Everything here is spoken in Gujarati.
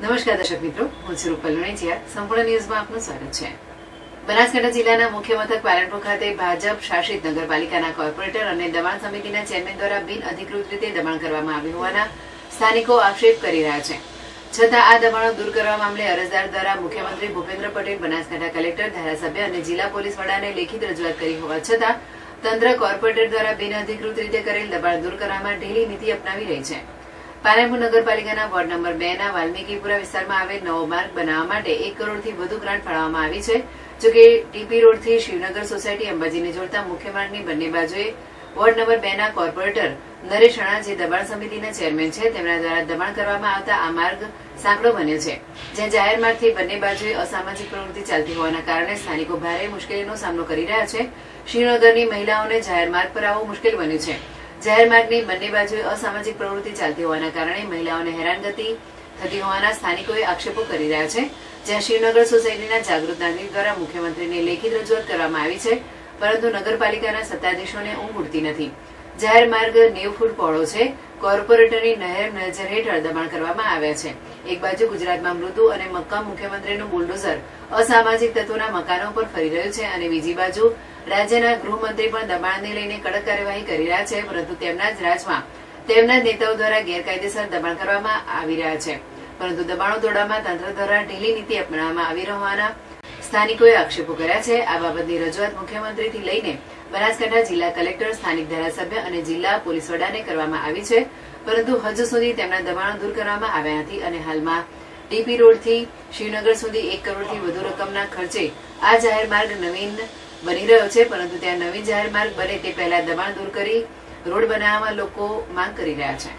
નમસ્કાર દર્શક મિત્રો, હું છું રૂપલ લુણીચિયા. સંપૂર્ણ ન્યૂઝમાં આપનું સ્વાગત છે. બનાસકાંઠા જિલ્લાના મુખ્ય મથક પાલનપુર ખાતે ભાજપ શાસિત નગરપાલિકાના કોર્પોરેટર અને દબાણ સમિતિના ચેરમેન દ્વારા બિન અધિકૃત રીતે દબાણ કરવામાં આવ્યું હોવાના સ્થાનિકો આક્ષેપ કરી રહ્યા છે. છતાં આ દબાણો દૂર કરવા મામલે અરજદાર દ્વારા મુખ્યમંત્રી ભૂપેન્દ્ર પટેલ, બનાસકાંઠા કલેક્ટર, ધારાસભ્ય અને જિલ્લા પોલીસ વડાને લેખિત રજૂઆત કરી હોવા છતાં તંત્ર કોર્પોરેટર દ્વારા બિન અધિકૃત રીતે કરેલ દબાણ દૂર કરવામાં ઢીલી નીતિ અપનાવી રહી છે. પાલનપુર નગરપાલિકાના વોર્ડ નંબર 2 ના વાલ્મીકીપુરા વિસ્તારમાં આવેલ નવો માર્ગ બનાવવા માટે 1 કરોડથી વધુ ગ્રાન્ટ ફાળવવામાં આવી છે. જોકે ટીપી રોડથી શિવનગર સોસાયટી અંબાજીને જોડતા મુખ્ય માર્ગની બંને બાજુએ વોર્ડ નંબર 2 ના કોર્પોરેટર નરેશ રાણા, જે દબાણ સમિતિના ચેરમેન છે, તેમના દ્વારા દબાણ કરવામાં આવતા આ માર્ગ સાંકડો બન્યો છે, જ્યાં જાહેર માર્ગથી બંને બાજુએ અસામાજિક પ્રવૃત્તિ ચાલતી હોવાના કારણે સ્થાનિકો ભારે મુશ્કેલીનો સામનો કરી રહ્યા છે. શિવનગરની મહિલાઓને જાહેર માર્ગ પર આવવું મુશ્કેલ બન્યું છે. જાહેર માર્ગની બંને બાજુએ અસામાજિક પ્રવૃત્તિ ચાલતી હોવાના કારણે મહિલાઓને હેરાનગતિ થતી હોવાના સ્થાનિકોએ આક્ષેપો કરી રહ્યા છે. જ્યાં શિવનગર સોસાયટીના જાગૃત નાગરિક દ્વારા મુખ્યમંત્રીને લેખિત રજૂઆત કરવામાં આવી છે, પરંતુ નગરપાલિકાના સત્તાધીશોને ઊંઘ ઉડતી નથી. જાહેર માર્ગ 90 ફૂટ પહોળો છે. કોર્પોરેટરની નજર હેઠળ દબાણ કરવામાં આવ્યા છે. એક બાજુ ગુજરાતમાં મૃદુ અને મક્કમ મુખ્યમંત્રીનું બુલડોઝર અસામાજિક તત્વોના મકાનો પર ફરી રહ્યું છે, અને બીજી બાજુ રાજ્યના ગૃહમંત્રી પણ દબાણને લઈને કડક કાર્યવાહી કરી રહ્યા છે, પરંતુ તેમના જ રાજમાં તેમના જ નેતાઓ દ્વારા ગેરકાયદેસર દબાણ કરવામાં આવી રહ્યા છે. પરંતુ દબાણો તોડવામાં તંત્ર દ્વારા ઢીલી નીતિ અપનાવવામાં આવી હોવાના સ્થાનિકોએ આક્ષેપો કર્યા છે. આ બાબતની રજૂઆત મુખ્યમંત્રીથી લઈને બનાસકાંઠા જિલ્લા કલેક્ટર, સ્થાનિક ધારાસભ્ય અને જિલ્લા પોલીસ વડાને કરવામાં આવી છે, પરંતુ હજુ સુધી તેમના દબાણો દૂર કરવામાં આવ્યા નથી. અને હાલમાં ટીપી રોડથી શિવનગર સુધી 1 કરોડથી વધુ રકમના ખર્ચે આ જાહેર માર્ગ નવીન બની રહ્યો છે, પરંતુ ત્યાં નવીન જાહેર માર્ગ બને તે પહેલા દબાણ દૂર કરી રોડ બનાવવામાં લોકો માંગ કરી રહ્યા છે.